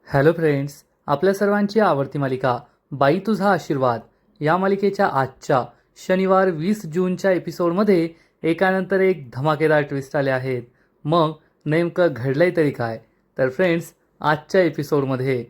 Hello friends, आपल्या सर्वांची आवडती मालिका बाई तुझा आशीर्वाद या मालिकेच्या आजच्या शनिवार 20 जूनच्या एपिसोडमध्ये एकानंतर एक धमाकेदार ट्विस्ट आले आहेत. मग नेमकं घडलंय तरी काय? तर फ्रेंड्स, आजच्या एपिसोडमध्ये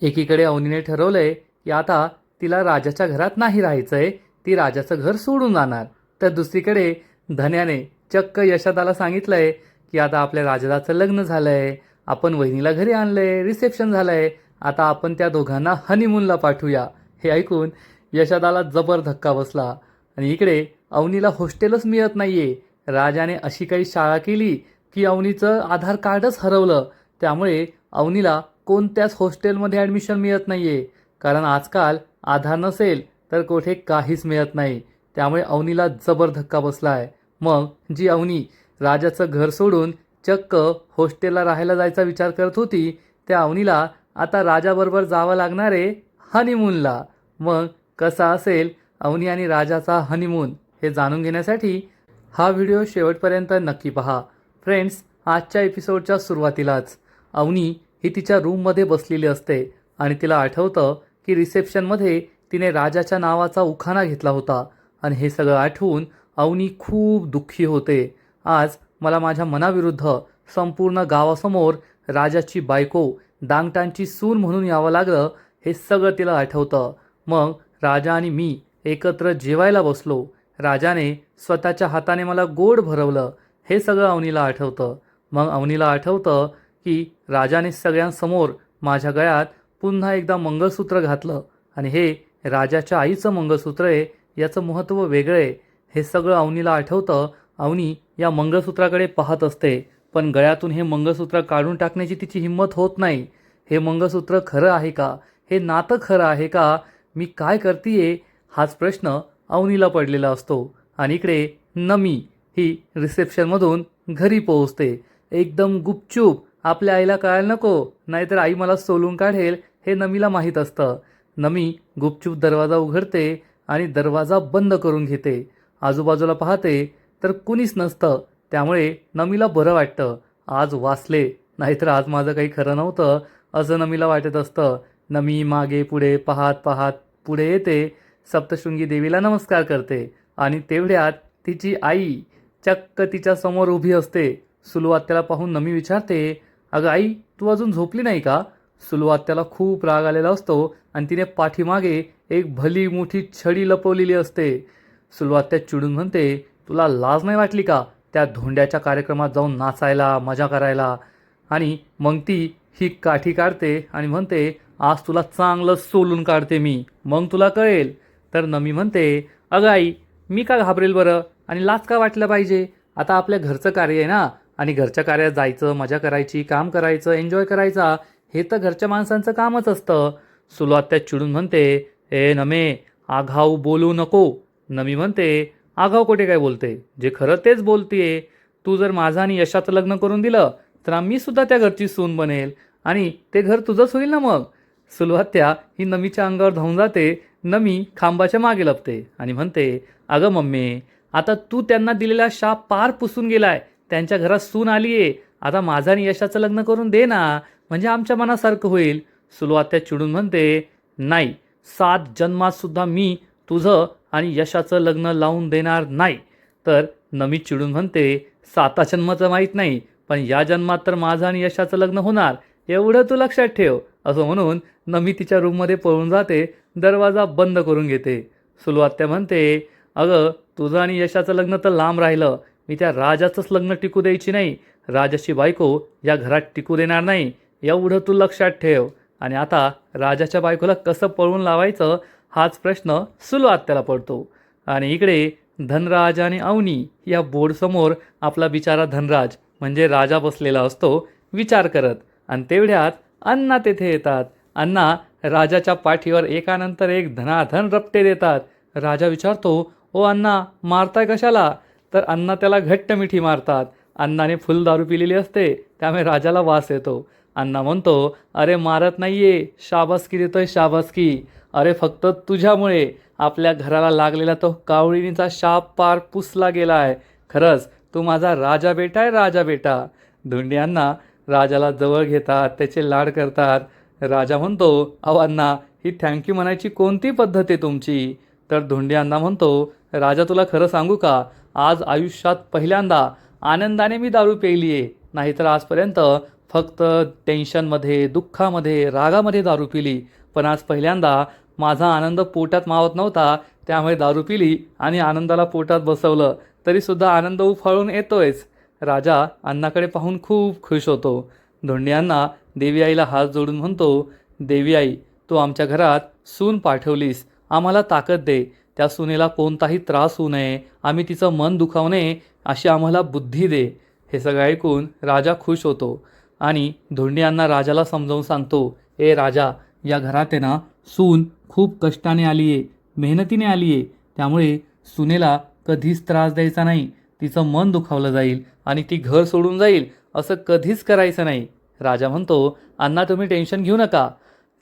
एकीकडे अवनीने ठरवलंय की आता तिला राजाच्या घरात नाही राहायचंय, ती राजाचं घर सोडून जाणार. तर दुसरीकडे धन्याने चक्क यशोदाला सांगितलंय की आता आपल्या राजाचं लग्न झालंय, आपण वहिनीला घरी आणलंय, रिसेप्शन झालंय, आता आपण त्या दोघांना हनीमूनला पाठवूया. हे ऐकून यशोदाला जबर धक्का बसला. आणि इकडे अवनीला हॉस्टेलच मिळत नाहीये. राजाने अशी काही शाळा केली की अवनीचं आधार कार्डच हरवलं. त्यामुळे अवनीला कोणत्याच हॉस्टेलमध्ये ॲडमिशन मिळत नाहीये. कारण आजकाल आधार नसेल तर कुठे काहीच मिळत नाही. त्यामुळे अवनीला जबर धक्का बसला आहे. मग जी अवनी राजाचं घर सोडून चक्क हॉस्टेलला राहायला जायचा विचार करत होती, त्या अवनीला आता राजाबरोबर जावं लागणार आहे हनीमूनला. मग कसा असेल अवनी आणि राजाचा हनीमून हे जाणून घेण्यासाठी हा व्हिडिओ शेवटपर्यंत नक्की पहा. फ्रेंड्स, आजच्या एपिसोडच्या सुरुवातीलाच अवनी ही तिच्या रूममध्ये बसलेली असते आणि तिला आठवतं की रिसेप्शनमध्ये तिने राजाच्या नावाचा उखाणा घेतला होता. आणि हे सगळं आठवून अवनी खूप दुःखी होते. आज मला माझ्या मनाविरुद्ध संपूर्ण गावासमोर राजाची बायको, दांगटांची सून म्हणून यावं लागलं, हे सगळं तिला आठवतं. मग राजा आणि मी एकत्र जेवायला बसलो. राजाने स्वतःच्या हाताने मला गोड भरवलं, हे सगळं अवनीला आठवतं. मग अवनीला आठवतं की राजाने सगळ्यांसमोर माझ्या गळ्यात पुन्हा एकदा मंगळसूत्र घातलं आणि हे राजाच्या आईचं मंगळसूत्र आहे, याचं महत्त्व वेगळं आहे. हे सगळं अवनीला आठवतं. अवनी या मंगळसूत्राकडे पाहत असते, पण गळ्यातून हे मंगळसूत्र काढून टाकण्याची तिची हिंमत होत नाही. हे मंगळसूत्र खरं आहे का? हे नातं खरं आहे का? मी काय करतीये? हाच प्रश्न अवनीला पडलेला असतो. आणि इकडे नमी ही रिसेप्शनमधून घरी पोहोचते एकदम गुपचूप. आपल्या आईला कळायला नको, नाहीतर आई मला सोलून काढेल, हे नमीला माहीत असतं. नमी गुपचूप दरवाजा उघडते आणि दरवाजा बंद करून घेते. आजूबाजूला पाहते तर कुणीच नसतं. त्यामुळे नमीला बरं वाटतं. आज वाचले, नाहीतर आज माझं काही खरं नव्हतं असं नमीला वाटत असतं. नमी मागे पुढे पाहत पाहत पुढे येते, सप्तशृंगी देवीला नमस्कार करते आणि तेवढ्यात तिची आई चक्क तिच्या समोर उभी असते. सुलुवात्याला पाहून नमी विचारते, अगं आई, तू अजून झोपली नाही का? सुलुवात्याला खूप राग आलेला असतो आणि तिने पाठीमागे एक भली मोठी छडी लपवलेली असते. सुलुवात्या चिडून म्हणते, तुला लाज नाही वाटली का त्या धोंड्याच्या कार्यक्रमात जाऊन नाचायला, मजा करायला? आणि मग ती ही काठी काढते आणि म्हणते, आज तुला चांगलं सोलून काढते मी, मग तुला कळेल. तर नमी म्हणते, अगं आई, मी का घाबरेल बरं? आणि लाज का वाटलं पाहिजे? आता आपल्या घरचं कार्य आहे ना, आणि घरच्या कार्यात जायचं, मजा करायची, काम करायचं, एन्जॉय करायचा, हे तर घरच्या माणसांचं कामच असतं. सुलुवात्या चिडून म्हणते, ए नमे, आघाऊ बोलू नको. नमी म्हणते, आगाव कुठे काय बोलते? जे खरं तेच बोलतेय. तू जर माझं आणि यशाचं लग्न करून दिलं तर मी सुद्धा त्या घरची सून बनेल आणि ते घर तुझंच होईल ना मग. सुलुवात्या ही नमीच्या अंगावर धावून जाते. नमी खांबाच्या मागे लपते आणि म्हणते, अगं मम्मी, आता तू त्यांना दिलेला शाप पार पुसून गेलाय. त्यांच्या घरात सून आलीये. आता माझं आणि यशाचं लग्न करून दे ना, म्हणजे आमच्या मनासारखं होईल. सुलुवात्या चिडून म्हणते, नाही, 7 जन्मात सुद्धा मी तुझं आणि यशाचं लग्न लावून देणार नाही. तर नमी चिडून म्हणते, 7 जन्माचं माहीत नाही, पण या जन्मात तर माझं आणि यशाचं लग्न होणार, एवढं तू लक्षात ठेव. असं म्हणून नमी तिच्या रूममध्ये पळून जाते, दरवाजा बंद करून घेते. सुलुवात्या म्हणते, अगं, तुझं आणि यशाचं लग्न तर लांब राहिलं, मी त्या राजाचंच लग्न टिकू द्यायची नाही. राजाची बायको या घरात टिकू देणार नाही, एवढं तू लक्षात ठेव. आणि आता राजाच्या बायकोला कसं पळून लावायचं हाच प्रश्न सुलुवात्याला पडतो. आणि इकडे धनराज आणि अवनी या बोर्डसमोर आपला बिचारा धनराज म्हणजे राजा बसलेला असतो विचार करत. आणि तेवढ्यात अण्णा तेथे येतात. अण्णा राजाच्या पाठीवर एकानंतर एक धनाधन रपटे देतात. राजा विचारतो, ओ अण्णा, मारताय कशाला? तर अण्णा त्याला घट्ट मिठी मारतात. अण्णाने फुल दारू पिलेली असते, त्यामुळे राजाला वास येतो. अण्णा म्हणतो, अरे मारत नाहीये, शाबासकी देतोय, शाबासकी. अरे फक्त तुझ्यामुळे आपल्या घराला लागलेला तो कावळीनीचा शाप पार पुसला गेला आहे. खरंच तू माझा राजा बेटा आहे, राजा बेटा. धोंडी अण्णा राजाला जवळ घेतात, त्याचे लाड करतात. राजा म्हणतो, अहो अण्णा, ही थँक्यू म्हणायची कोणती पद्धत आहे तुमची? तर धोंडी अण्णा म्हणतो, राजा तुला खरं सांगू का, आज आयुष्यात पहिल्यांदा आनंदाने मी दारू प्यायली आहे. नाहीतर आजपर्यंत फक्त टेन्शनमध्ये, दुःखामध्ये, रागामध्ये दारू पिली. पण आज पहिल्यांदा माझा आनंद पोटात मावत नव्हता, त्यामुळे दारू पिली आणि आनंदाला पोटात बसवलं. तरीसुद्धा आनंद उफाळून येतोयच. राजा अण्णाकडे पाहून खूप खुश होतो. धोंडी अण्णा देवी आईला हात जोडून म्हणतो, देवी आई, तू आमच्या घरात सून पाठवलीस, आम्हाला ताकद दे. त्या सुनेला कोणताही त्रास होऊ नये, आम्ही तिचं मन दुखावू नये अशी आम्हाला बुद्धी दे. हे सगळं ऐकून राजा खुश होतो आणि धोंडी अण्णा राजाला समजावून सांगतो, ए राजा, या घरात आहे ना सून खूप कष्टाने आली आहे, मेहनतीने आली आहे. त्यामुळे सुनेला कधीच त्रास द्यायचा नाही, तिचं मन दुखावलं जाईल आणि ती घर सोडून जाईल असं कधीच करायचं नाही. राजा म्हणतो, अण्णा तुम्ही टेन्शन घेऊ नका,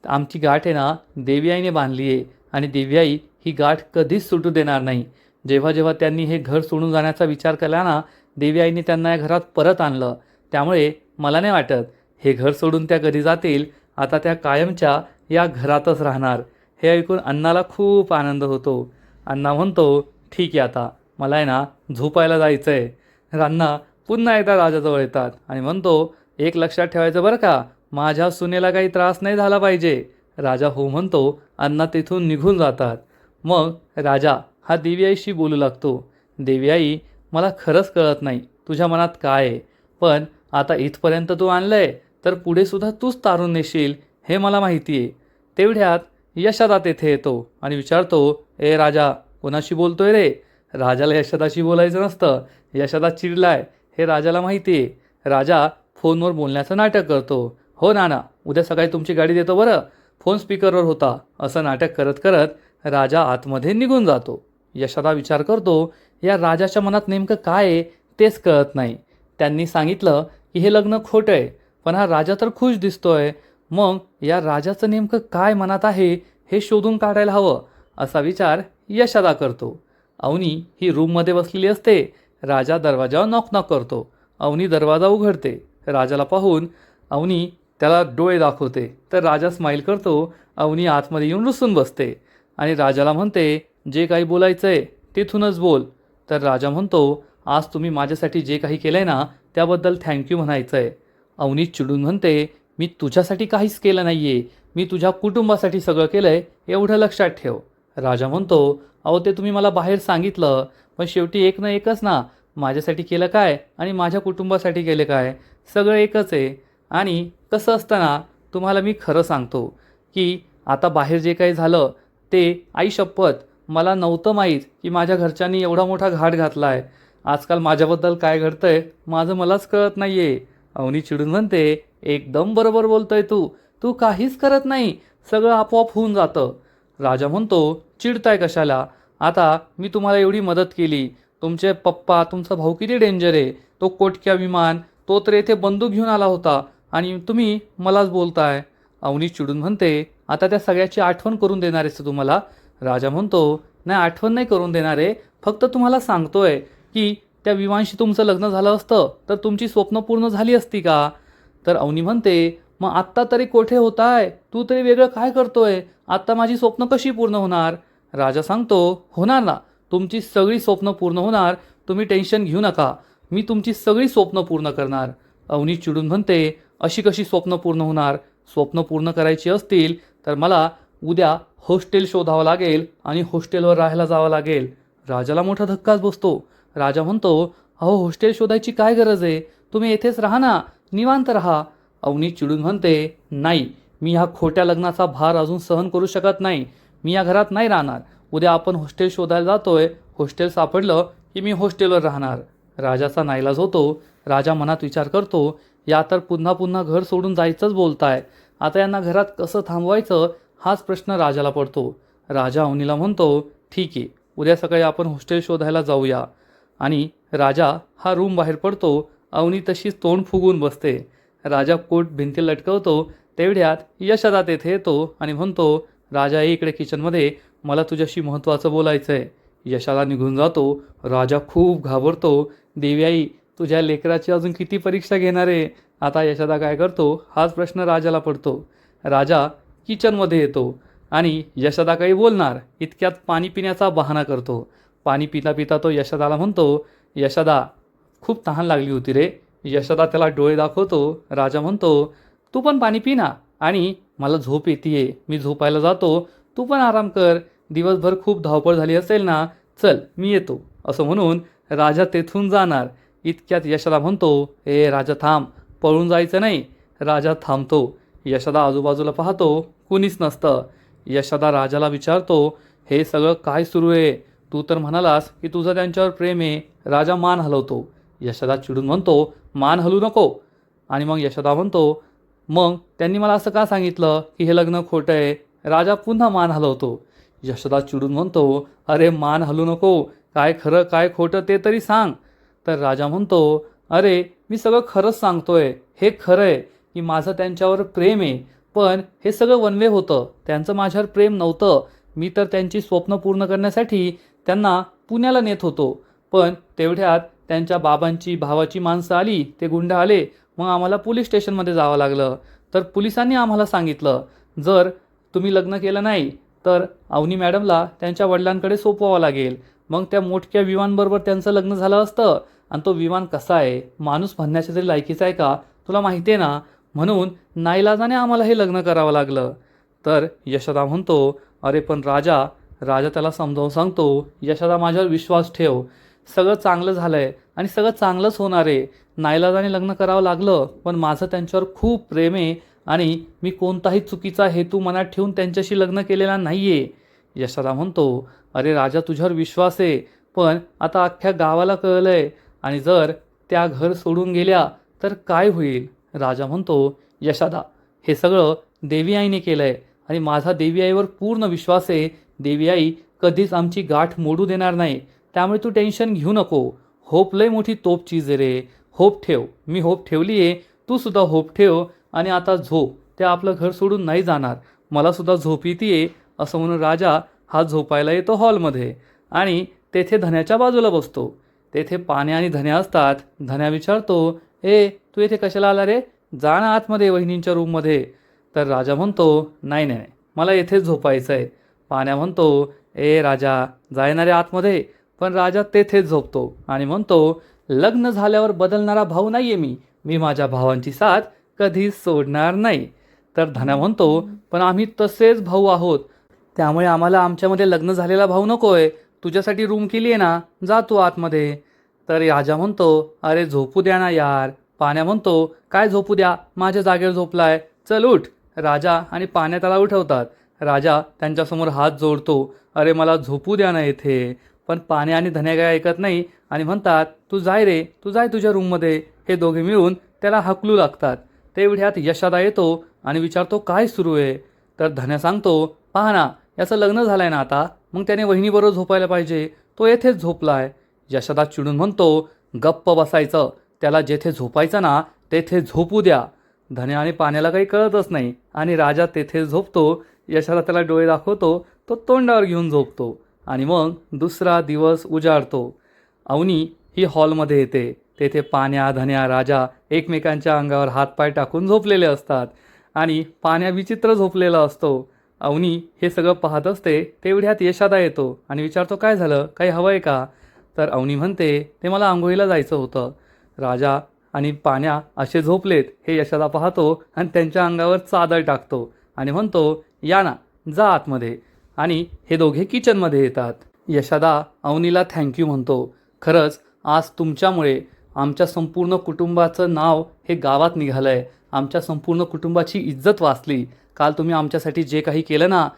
आमची गाठ आहे ना देवी आईने बांधली आहे आणि देवी आई ही गाठ कधीच सुटू देणार नाही. जेव्हा जेव्हा त्यांनी हे घर सोडून जाण्याचा विचार केला ना, देवी आईने त्यांना या घरात परत आणलं. त्यामुळे मला नाही वाटत हे घर सोडून त्या कधी जातील. आता त्या कायमच्या या घरातच राहणार. हे ऐकून अण्णाला खूप आनंद होतो. अण्णा म्हणतो, ठीक आहे, आता मला आहे ना झोपायला जायचं आहे. अण्णा पुन्हा एकदा राजाजवळ येतात आणि म्हणतो, एक लक्षात ठेवायचं बरं का, माझ्या सुनेला काही त्रास नाही झाला पाहिजे. राजा हो म्हणतो. अण्णा तिथून निघून जातात. मग राजा हा देवी आईशी बोलू लागतो, देवी आई, मला खरंच कळत नाही तुझ्या मनात काय आहे, पण आता इथपर्यंत तू आणलंय तर पुढे सुद्धा तूच तारून नेशील हे मला माहिती आहे. तेवढ्यात यशोदा तेथे येतो आणि विचारतो, ए राजा, कोणाशी बोलतोय रे? राजाला यशोदाशी बोलायचं नसतं, यशोदा चिडलाय हे राजाला माहिती आहे. राजा फोनवर बोलण्याचं नाटक करतो, हो नाना, उद्या सकाळी तुमची गाडी देतो बरं, फोन स्पीकरवर होता, असं नाटक करत करत राजा आतमध्ये निघून जातो. यशोदा विचार करतो, या राजाच्या मनात नेमकं काय आहे तेच कळत नाही. त्यांनी सांगितलं की हे लग्न खोटं आहे, पण हा राजा तर खुश दिसतोय. मग या राजाचं नेमकं काय मनात आहे हे शोधून काढायला हवं, असा विचार यशोदा करतो. अवनी ही रूममध्ये बसलेली असते. राजा दरवाजावर नॉक नॉक करतो. अवनी दरवाजा उघडते. राजाला पाहून अवनी त्याला डोळे दाखवते. तर राजा स्माईल करतो. अवनी आतमध्ये येऊन रुसून बसते आणि राजाला म्हणते, जे काही बोलायचं आहे तिथूनच बोल. तर राजा म्हणतो, आज तुम्ही माझ्यासाठी जे काही केलं आहे ना त्याबद्दल थँक्यू म्हणायचं आहे. अवनी चिडून म्हणते, मी तुझ्यासाठी काहीच केलं नाही आहे, मी तुझ्या कुटुंबासाठी सगळं केलं आहे, एवढं लक्षात ठेव. राजा म्हणतो, अहो ते तुम्ही मला बाहेर सांगितलं, पण शेवटी एक ना एकच ना, माझ्यासाठी केलं काय आणि माझ्या कुटुंबासाठी केलं काय, सगळं एकच आहे. आणि कसं असतं ना, तुम्हाला मी खरं सांगतो की आता बाहेर जे काही झालं ते आई शपथ मला नव्हतं माहीत की माझ्या घरच्यांनी एवढा मोठा घाट घातला आहे. आजकाल माझ्याबद्दल काय घडतंय माझं मलाच कळत नाही आहे. अवनी चिडून म्हणते, एकदम बरोबर बोलतोय तू, तू काहीच करत नाही, सगळं आपोआप होऊन जातं. राजा म्हणतो, चिडताय कशाला, आता मी तुम्हाला एवढी मदत केली, तुमचे पप्पा, तुमचा भाऊ किती डेंजर आहे, तो कोटक्या विमान, तो तर येथे बंदूक घेऊन आला होता आणि तुम्ही मलाच बोलताय. अवनी चिडून म्हणते, आता त्या सगळ्याची आठवण करून देणार आहेस तुम्हाला? राजा म्हणतो, नाही, आठवण नाही करून देणार आहे, फक्त तुम्हाला सांगतोय की त्या विमानशी तुमचं लग्न झालं असतं तर तुमची स्वप्न पूर्ण झाली असती का? तर अवनी म्हणते, मग आत्ता तरी कोठे होताय, तू तरी वेगळं काय करतोय, आत्ता माझी स्वप्न कशी पूर्ण होणार? राजा सांगतो, होणार ना, तुमची सगळी स्वप्न पूर्ण होणार, तुम्ही टेन्शन घेऊ नका, मी तुमची सगळी स्वप्न पूर्ण करणार. अवनी चिडून म्हणते, अशी कशी स्वप्न पूर्ण होणार? स्वप्न पूर्ण करायची असतील तर मला उद्या हॉस्टेल शोधावं लागेल आणि हॉस्टेलवर राहायला जावं लागेल. राजाला मोठा धक्काच बसतो. राजा म्हणतो, अहो हॉस्टेल शोधायची काय गरज आहे, तुम्ही येथेच राहा ना, निवांत राहा. अवनी चिडून म्हणते, नाही, मी ह्या खोट्या लग्नाचा भार अजून सहन करू शकत नाही, मी या घरात नाही राहणार. उद्या आपण हॉस्टेल शोधायला जातोय, हॉस्टेल सापडलं की मी हॉस्टेलवर राहणार. राजाचा नाईलाज होतो. राजा मनात विचार करतो, या तर पुन्हा पुन्हा घर सोडून जायचंच बोलताय, आता यांना घरात कसं थांबवायचं हाच प्रश्न राजाला पडतो. राजा अवनीला म्हणतो, ठीक आहे, उद्या सकाळी आपण हॉस्टेल शोधायला जाऊया. आणि राजा हा रूम बाहेर पडतो. अवनी तशीच तोंड फुगून बसते. राजा कोट भिंतीला लटकवतो. तेवढ्यात यशोदा तेथे येतो आणि म्हणतो, राजा इकडे किचनमध्ये, मला तुझ्याशी महत्त्वाचं बोलायचं आहे. यशोदा निघून जातो. राजा खूप घाबरतो. देवी आई, तुझ्या लेकराची अजून किती परीक्षा घेणार आहे? आता यशोदा काय करतो हाच प्रश्न राजाला पडतो. राजा किचनमध्ये येतो आणि यशोदा काही बोलणार इतक्यात पाणी पिण्याचा बहाणा करतो. पाणी पिता पिता तो यशोदाला म्हणतो, यशोदा खूप तहान लागली होती रे. यशोदा त्याला डोळे दाखवतो. राजा म्हणतो, तू पण पाणी पी ना. आणि मला झोप येते, मी झोपायला जातो, तू पण आराम कर. दिवसभर खूप धावपळ झाली असेल ना, चल मी येतो. असं म्हणून राजा तेथून जाणार. इतक्यात यशोदा म्हणतो, ए राजा थांब, पळून जायचं नाही. राजा थांबतो. यशोदा आजूबाजूला पाहतो, कुणीच नसतं. यशोदा राजाला विचारतो, हे सगळं काय सुरू आहे? तू तर म्हणालास की तुझं त्यांच्यावर प्रेम आहे. राजा मान हलवतो. यशोदा चिडून म्हणतो, मान हलवू नको. आणि मग यशोदा म्हणतो, मग त्यांनी मला असं का सांगितलं की हे लग्न खोटं आहे? राजा पुन्हा मान हलवतो. यशोदा चिडून म्हणतो, अरे मान हलवू नको, काय खरं काय खोटं ते तरी सांग. तर राजा म्हणतो, अरे मी सगळं खरंच सांगतोय. हे खरं आहे की माझं त्यांच्यावर प्रेम आहे, पण हे सगळं वनवे होतं. त्यांचं माझ्यावर प्रेम नव्हतं. मी तर त्यांची स्वप्न पूर्ण करण्यासाठी त्यांना पुण्याला नेत होतो. पण तेवढ्यात त्यांच्या बाबांची भावाची माणसं आली, ते गुंड आले. मग आम्हाला पोलीस स्टेशनमध्ये जावं लागलं. तर पोलिसांनी आम्हाला सांगितलं, जर तुम्ही लग्न केलं नाही तर अवनी मॅडमला त्यांच्या वडिलांकडे सोपवावं लागेल. मग त्या मोठ्या विमानबरोबर त्यांचं लग्न झालं असतं. आणि तो विमान कसा आहे, माणूस म्हणण्याच्या तरी लायकीचा आहे का, तुला माहिती आहे ना. म्हणून नाईलाजाने आम्हाला हे लग्न करावं लागलं. तर यशोदा म्हणतो, अरे पण राजा त्याला समजावून सांगतो, यशोदा माझ्यावर विश्वास ठेव. सगळं चांगलं झालं आहे आणि सगळं चांगलंच होणार आहे. नाईलाजाने लग्न करावं लागलं, पण माझं त्यांच्यावर खूप प्रेम आहे आणि मी कोणताही चुकीचा हेतू मनात ठेवून त्यांच्याशी लग्न केलेला नाही आहे. यशोदा म्हणतो, अरे राजा तुझ्यावर विश्वास आहे, पण आता अख्ख्या गावाला कळलं आहे आणि जर त्या घर सोडून गेल्या तर काय होईल? राजा म्हणतो, यशोदा हे सगळं देवी आईने केलं आहे आणि माझा देवी आईवर पूर्ण विश्वास आहे. देवी आई कधीच आमची गाठ मोडू देणार नाही. त्यामुळे तू टेन्शन घेऊ नको. होप लय मोठी तोप चीज आहे रे. होप ठेव. मी होप ठेवली आहे, तू सुद्धा होप ठेव. आणि आता झोप. ते आपलं घर सोडून नाही जाणार. मला सुद्धा झोप येते. असं म्हणून राजा हा झोपायला येतो हॉलमध्ये आणि तेथे धन्याच्या बाजूला बसतो. तेथे पाण्या आणि धन्या असतात. धन्या विचारतो, ए तू येथे कशाला आला रे? जा ना आतमध्ये वहिनींच्या रूममध्ये. तर राजा म्हणतो, नाही नाही मला येथेच झोपायचं आहे. पाण्या म्हणतो, ए राजा जाय रे आतमध्ये. पण राजा तेथेच झोपतो आणि म्हणतो, लग्न झाल्यावर बदलणारा भाऊ नाही आहे मी माझ्या भावांची साथ कधीच सोडणार नाही. तर धन्या म्हणतो, पण आम्ही तसेच भाऊ आहोत, त्यामुळे आम्हाला आमच्यामध्ये लग्न झालेला भाऊ नको आहे. तुझ्यासाठी रूम केली आहे ना, जा तू आतमध्ये. तर राजा म्हणतो, अरे झोपू द्या ना यार. पाण्या म्हणतो, काय झोपू द्या, माझ्या जागेवर झोपलाय, चल उठ. राजा आणि पाण्या त्याला उठवतात. राजा त्यांच्यासमोर हात जोडतो, अरे मला झोपू द्या ना येथे. पण पाण्या आणि धन्या काय ऐकत नाही आणि म्हणतात, तू जाय रे, तू जाय तुझ्या रूममध्ये. हे दोघे मिळून त्याला हकलू लागतात. तेवढ्यात यशोदा येतो आणि विचारतो, काय सुरू आहे? तर धन्या सांगतो, पहा ना याचं लग्न झालं आहे ना आता, मग त्याने वहिनीबरोबर झोपायला पाहिजे, तो येथेच झोपलाय. यशोदा चिडून म्हणतो, गप्प बसायचं, त्याला जेथे झोपायचं ना तेथे झोपू द्या. धन्या आणि पाण्याला काही कळतच नाही आणि राजा तेथे झोपतो. यशोदा त्याला डोळे दाखवतो, तो तोंडावर घेऊन झोपतो. आणि मग दुसरा दिवस उजाडतो. अवनी ही हॉलमध्ये येते. तेथे पाण्या धन्या राजा एकमेकांच्या अंगावर हातपाय टाकून झोपलेले असतात आणि पाण्या विचित्र झोपलेला असतो. अवनी हे सगळं पाहत असते. तेवढ्यात यशोदा येतो आणि विचारतो, काय झालं, काही हवं आहे का? तर अवनी म्हणते, ते मला आंघोळीला जायचं होतं. राजा आणि पाण्या असे झोपलेत हे यशोदा पाहतो आणि त्यांच्या अंगावर चादर टाकतो आणि म्हणतो, या ना जा आतमध्ये. आणि हे दोघे किचनमध्ये येतात. यशोदा अवनीला थँक्यू म्हणतो, खरंच आज तुमच्यामुळे आमच्या संपूर्ण कुटुंबाचं नाव हे गावात निघालं आहे. आमच्या संपूर्ण कुटुंबाची इज्जत वाचली. काल तुम्ही आमच्यासाठी जे काही केलं ना,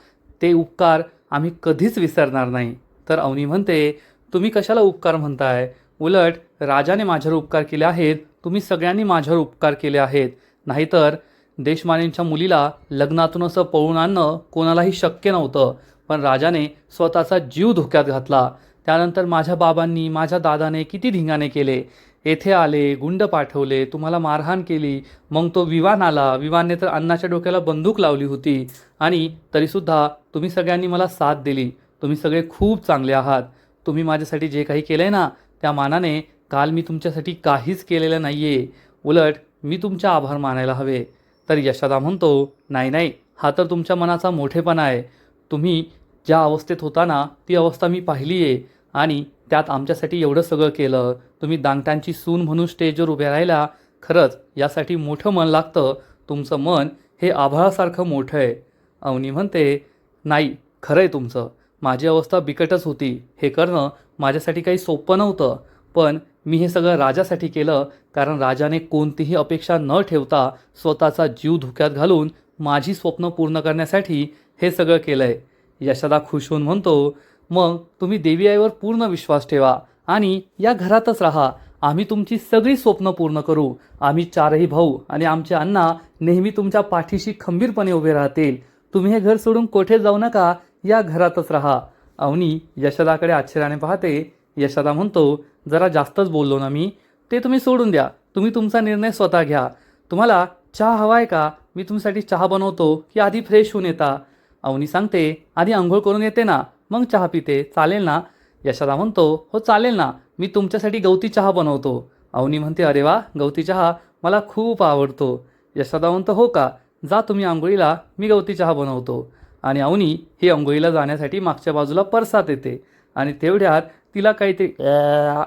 ते उपकार आम्ही कधीच विसरणार नाही. तर अवनी म्हणते, तुम्ही कशाला उपकार म्हणताय? उलट राजाने माझ्यावर उपकार केले आहेत, तुम्ही सगळ्यांनी माझ्यावर उपकार केले आहेत. नाहीतर देशमानेंच्या मुलीला लग्नातून असं पळून आणणं कोणालाही शक्य नव्हतं. पण राजाने स्वतःचा जीव धोक्यात घातला. त्यानंतर माझ्या बाबांनी माझ्या दादाने किती धिंगाणे केले. येथे आले, गुंड पाठवले, तुम्हाला मारहाण केली. मग तो विवान आला. विवानने तर अण्णाच्या डोक्याला बंदूक लावली होती. आणि तरीसुद्धा तुम्ही सगळ्यांनी मला साथ दिली. तुम्ही सगळे खूप चांगले आहात. तुम्ही माझ्यासाठी जे काही केलं आहे ना, त्या मानाने काल मी तुमच्यासाठी काहीच केलेलं नाही आहे. उलट मी तुमचे आभार मानायला हवे. तर यशोदा म्हणतो, नाही नाही, हा तर तुमच्या मनाचा मोठेपणा आहे. तुम्ही ज्या अवस्थेत होता ना, ती अवस्था मी पाहिली आहे आणि त्यात आमच्यासाठी एवढं सगळं केलं. तुम्ही दांगटांची सून म्हणून स्टेजवर उभ्या राहिला. खरंच यासाठी मोठं मन लागतं. तुमचं मन हे आभाळासारखं मोठं आहे. अवनी म्हणते, नाही, खरं आहे तुमचं. माझी अवस्था बिकटच होती. हे करणं माझ्यासाठी काही सोपं नव्हतं. पण मी हे सगळं राजासाठी केलं, कारण राजाने कोणतीही अपेक्षा न ठेवता स्वतःचा जीव धोक्यात घालून माझी स्वप्न पूर्ण करण्यासाठी हे सगळं केलं आहे. यशोदा खुश होऊन म्हणतो, मग तुम्ही देवी आईवर पूर्ण विश्वास ठेवा आणि या घरातच राहा. आम्ही तुमची सगळी स्वप्न पूर्ण करू. आम्ही चारही भाऊ आणि आमचे अण्णा नेहमी तुमच्या पाठीशी खंबीरपणे उभे राहतील. तुम्ही हे घर सोडून कोठे जाऊ नका, या घरातच राहा. अवनी यशोदाकडे आश्चर्याने पाहते. यशोदा म्हणतो, जरा जास्तच बोललो ना मी. ते तुम्ही सोडून द्या. तुम्ही तुमचा निर्णय स्वतः घ्या. तुम्हाला चहा हवा आहे का? मी तुमच्यासाठी चहा बनवतो की आधी फ्रेश होऊन येता? अवनी सांगते, आधी आंघोळ करून येते ना, मग चहा पिते, चालेल ना? यशोदा म्हणतो, हो चालेल ना, मी तुमच्यासाठी गवती चहा बनवतो. अवनी म्हणते, अरे वा, गवती चहा मला खूप आवडतो. यशोदा म्हणतो, हो का, जा तुम्ही आंघोळीला, मी गवती चहा बनवतो. आणि अवनी ही आंघोळीला जाण्यासाठी मागच्या बाजूला परसात येते आणि तेवढ्यात तिला काहीतरी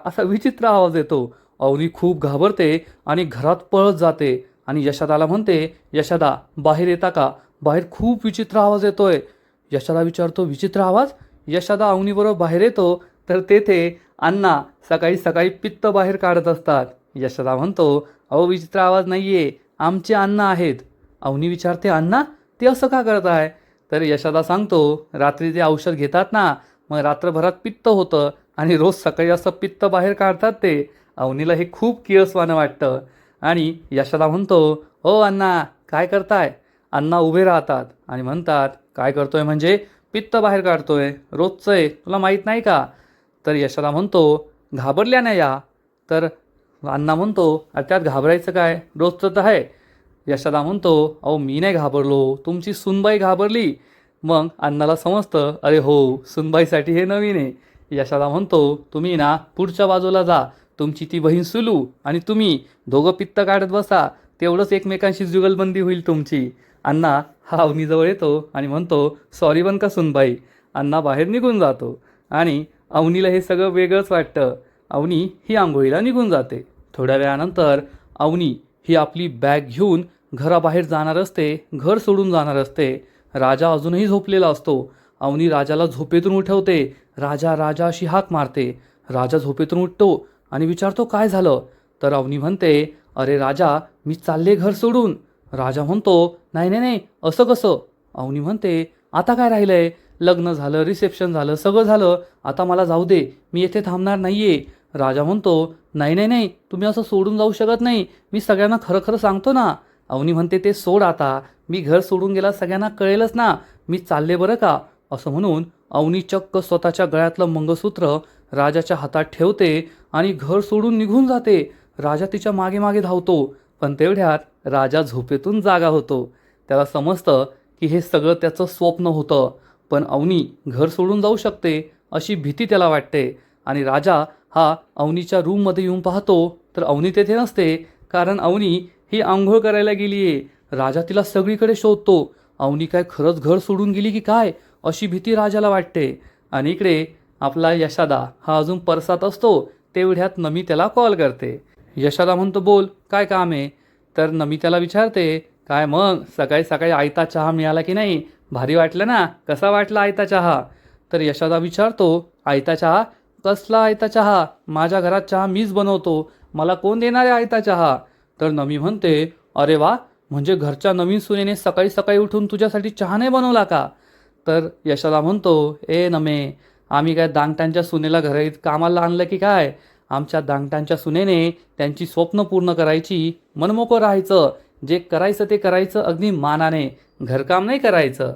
असा विचित्र आवाज येतो. अवनी खूप घाबरते आणि घरात पळत जाते आणि यशोदाला म्हणते, यशोदा बाहेर येता का? बाहेर खूप विचित्र आवाज येतोय. यशोदा विचारतो, विचित्र आवाज? यशोदा अवनीबरोबर बाहेर येतो तर तेथे अण्णा सकाळी सकाळी पित्त बाहेर काढत असतात. यशोदा म्हणतो, अहो विचित्र आवाज नाहीये, आमचे अण्णा आहेत. अवनी विचारते, अण्णा? ते असं का करत आहे? तर यशोदा सांगतो, रात्री ते औषध घेतात ना, मग रात्रभरात पित्त होतं आणि रोज सकाळी असं पित्त बाहेर काढतात ते. अवनीला हे खूप किळसवाणं वाटतं आणि यशोदा म्हणतो, ओ अण्णा काय करताय? अण्णा उभे राहतात आणि म्हणतात, काय करतोय म्हणजे? पित्त बाहेर काढतोय, रोजचं आहे, तुला माहीत नाही का? तर यशोदा म्हणतो, घाबरल्या नाही या? तर अण्णा म्हणतो, अरे त्यात घाबरायचं काय, रोजचं तर आहे. यशोदा म्हणतो, अहो मी नाही घाबरलो, तुमची सुनबाई घाबरली. मग अण्णाला समजतं, अरे हो, सुनबाईसाठी हे नवीन आहे. यशोदा म्हणतो, तुम्ही ना पुढच्या बाजूला जा, तुमची ती बहीण सुलू आणि तुम्ही दोघं पित्त काढत बसा, तेवढंच एकमेकांशी जुगलबंदी होईल तुमची. अण्णा हा अवनीजवळ येतो आणि म्हणतो, सॉरी बन का सुनबाई. अण्णा बाहेर निघून जातो आणि अवनीला हे सगळं वेगळंच वाटतं. अवनी ही आंघोळीला निघून जाते. थोड्या वेळानंतर अवनी ही आपली बॅग घेऊन घराबाहेर जाणार असते, घर सोडून जाणार असते. राजा अजूनही झोपलेला असतो. अवनी राजाला झोपेतून उठवते. राजा राजा अशी हाक मारते. राजा झोपेतून उठतो आणि विचारतो, काय झालं? तर अवनी म्हणते, अरे राजा, मी चालले घर सोडून. राजा म्हणतो, नाही नाही नाही, असं कसं? अवनी म्हणते, आता काय राहिलंय? लग्न झालं, रिसेप्शन झालं, सगळं झालं, आता मला जाऊ दे, मी येथे थांबणार नाहीये. राजा म्हणतो, नाही नाही नाही, तुम्ही असं सोडून जाऊ शकत नाही, मी सगळ्यांना खरं खरं सांगतो ना. अवनी म्हणते, ते सोड आता, मी घर सोडून गेला सगळ्यांना कळेलच ना, मी चालले बरं का. असं म्हणून अवनी चक्क स्वतःच्या गळ्यातलं मंगळसूत्र राजाच्या हातात ठेवते आणि घर सोडून निघून जाते. राजा तिच्या मागे मागे धावतो, पण तेवढ्यात राजा झोपेतून जागा होतो. त्याला समजतं की हे सगळं त्याचं स्वप्न होतं, पण अवनी घर सोडून जाऊ शकते अशी भीती त्याला वाटते. आणि राजा हा अवनीच्या रूममध्ये येऊन पाहतो तर अवनी तेथे नसते, कारण अवनी ही आंघोळ करायला गेली आहे. राजा तिला सगळीकडे शोधतो. अवनी काय खरंच घर सोडून गेली की काय अशी भीती राजाला वाटते. आणि इकडे आपला यशोदा हा अजून परसात असतो. तेवढ्यात नमी त्याला कॉल करते. यशोदा म्हणतो, बोल, काय काम आहे? तर नमी त्याला विचारते, काय मग सकाळी सकाळी आयता चहा मिळाला की नाही? भारी वाटलं ना? कसा वाटला आयता चहा? तर यशोदा विचारतो, आयता चहा? कसला आयता चहा? माझ्या घरात चहा मीच बनवतो, मला कोण देणार आहे आयता चहा? तर नमी म्हणते, अरे वा, म्हणजे घरच्या नवीन सुनेने सकाळी सकाळी उठून तुझ्यासाठी चहा नाही बनवला का? तर यशोदा म्हणतो, ए नमे, आम्ही काय दांगटांच्या सुनेला घरी कामाला आणलं की काय? आमच्या दांगटांच्या सुनेने त्यांची स्वप्न पूर्ण करायची, मनमोकळं राहायचं, जे करायचं ते करायचं अगदी मानाने, घरकाम नाही करायचं.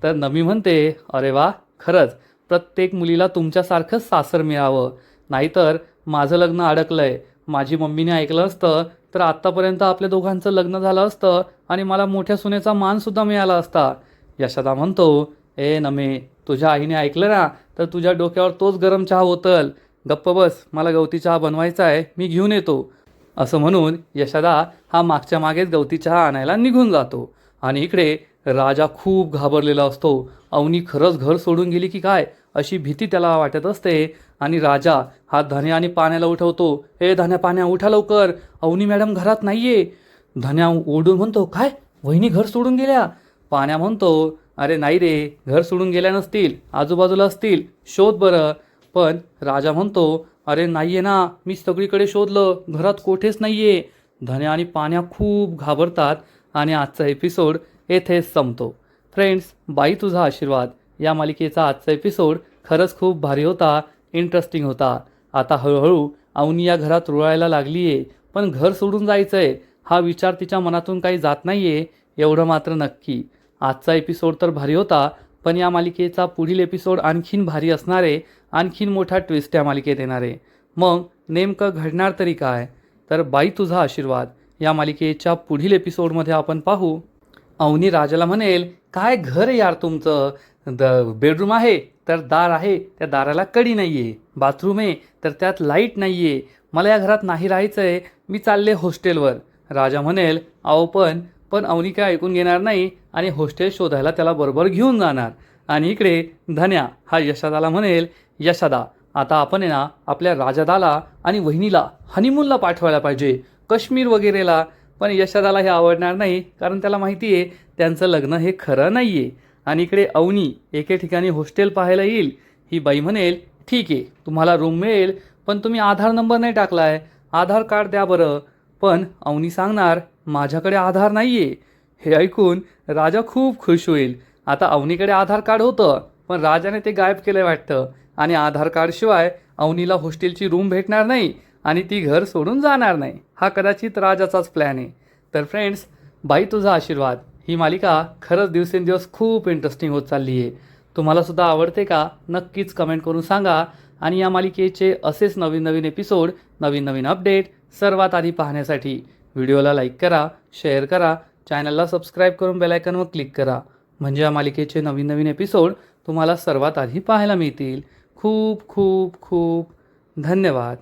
तर नमी म्हणते, अरे वा, खरंच प्रत्येक मुलीला तुमच्यासारखंच सासर मिळावं, नाहीतर माझं लग्न अडकलंय. माझी मम्मीने ऐकलं असतं तर आत्तापर्यंत आपल्या दोघांचं लग्न झालं असतं आणि मला मोठ्या सुनेचा मानसुद्धा मिळाला असता. यशोदा म्हणतो, ए नमे, तुझ्या आईने ऐकलं ना तर तुझ्या डोक्यावर तोच गरम चहा होतल. गप्प बस, मला गवती चहा बनवायचा आहे, मी घेऊन येतो. असं म्हणून यशोदा हा मागच्या मागेच गवती चहा आणायला निघून जातो. आणि इकडे राजा खूप घाबरलेला असतो. अवनी खरंच घर सोडून गेली की काय अशी भीती त्याला वाटत असते. आणि राजा हा धन्या आणि पाण्याला उठवतो. हे धन्या पाण्या उठा लवकर, अवनी मॅडम घरात नाहीये. धन्या ओरडून म्हणतो, काय वहिनी घर सोडून गेल्या? पाण्या म्हणतो, अरे नाही रे, घर सोडून गेल्या नसतील, आजूबाजूला असतील, शोध बरं. पण राजा म्हणतो, अरे नाहीये ना, मी सगळीकडे शोधलं, घरात कोठेच नाहीये. धन्या आणि पाण्या खूप घाबरतात आणि आजचा एपिसोड येथेच संपतो. फ्रेंड्स, बाई तुझा आशीर्वाद या मालिकेचा आजचा एपिसोड खरंच खूप भारी होता, इंटरेस्टिंग होता. आता हळूहळू अवनी या घरात रुळायला लागली आहे, पण घर सोडून जायचं आहे हा विचार तिच्या मनातून काही जात नाही आहे, एवढं मात्र नक्की. आजचा एपिसोड तर भारी होता, पण या मालिकेचा पुढील एपिसोड आणखीन भारी असणार आहे, आणखीन मोठा ट्विस्ट या मालिकेत येणार आहे. मग नेमकं घडणार तरी काय? तर बाई तुझा आशीर्वाद या मालिकेच्या पुढील एपिसोडमध्ये आपण पाहू. अवनी राजाला म्हणेल, काय घर आहे यार तुमचं, बेडरूम आहे तर दार आहे, त्या दाराला कडी नाही आहे, बाथरूम आहे तर त्यात लाईट नाही आहे, मला या घरात नाही राहायचं आहे, मी चालले हॉस्टेलवर. राजा म्हणेल, अहो पण पण अवनी काय ऐकून घेणार नाही आणि हॉस्टेल शोधायला त्याला बरोबर घेऊन जाणार. आणि इकडे धन्या हा यशोदाला म्हणेल, यशोदा आता आपण आहे ना आपल्या राजादाला आणि वहिनीला हनीमूनला पाठवायला पाहिजे, काश्मीर वगैरेला. पण यशोदाला हे आवडणार नाही, कारण त्याला माहिती आहे त्यांचं लग्न हे खरं नाही आहे. आणि इकडे अवनी एके ठिकाणी हॉस्टेल पाहायला येईल. ही बाई म्हणेल, ठीक आहे तुम्हाला रूम मिळेल, पण तुम्ही आधार नंबर नाही टाकला आहे, आधार कार्ड द्या बरं. पण अवनी सांगणार, माझ्याकडे आधार नाही आहे. हे ऐकून राजा खूप खुश होईल. आता अवनीकडे आधार कार्ड होतं, पण राजाने ते गायब केलं वाटतं. आणि आधार कार्डशिवाय अवनीला हॉस्टेलची रूम भेटणार नाही आणि ती घर सोडून जाणार नाही. हा कदाचित राजाचाच प्लॅन आहे. तर फ्रेंड्स, बाई तुझा आशीर्वाद ही मालिका खरंच दिवसेंदिवस खूप इंटरेस्टिंग होत चालली आहे. तुम्हालासुद्धा आवडते का? नक्कीच कमेंट करून सांगा. आणि या मालिकेचे असेच नवीन नवीन एपिसोड, नवीन नवीन अपडेट सर्वात आधी पाहण्यासाठी व्हिडिओला लाईक करा, शेअर करा, चॅनलला सबस्क्राईब करून बेल आयकॉनवर क्लिक करा. म्हणजे या मालिकेचे नवीन नवीन एपिसोड तुम्हाला सर्वात आधी पाहायला मिळतील. खूप खूप खूप धन्यवाद.